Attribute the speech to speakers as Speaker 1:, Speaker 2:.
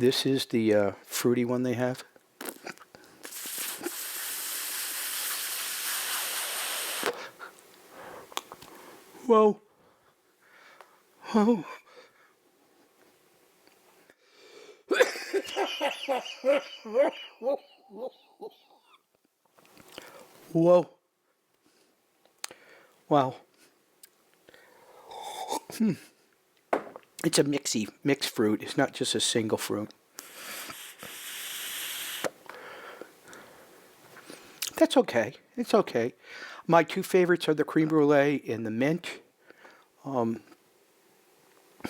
Speaker 1: This is the fruity one they have. Whoa. Whoa. Whoa. Wow. It's a mixed fruit. It's not just a single fruit. That's okay. It's okay. My two favorites are the cream brulee and the mint.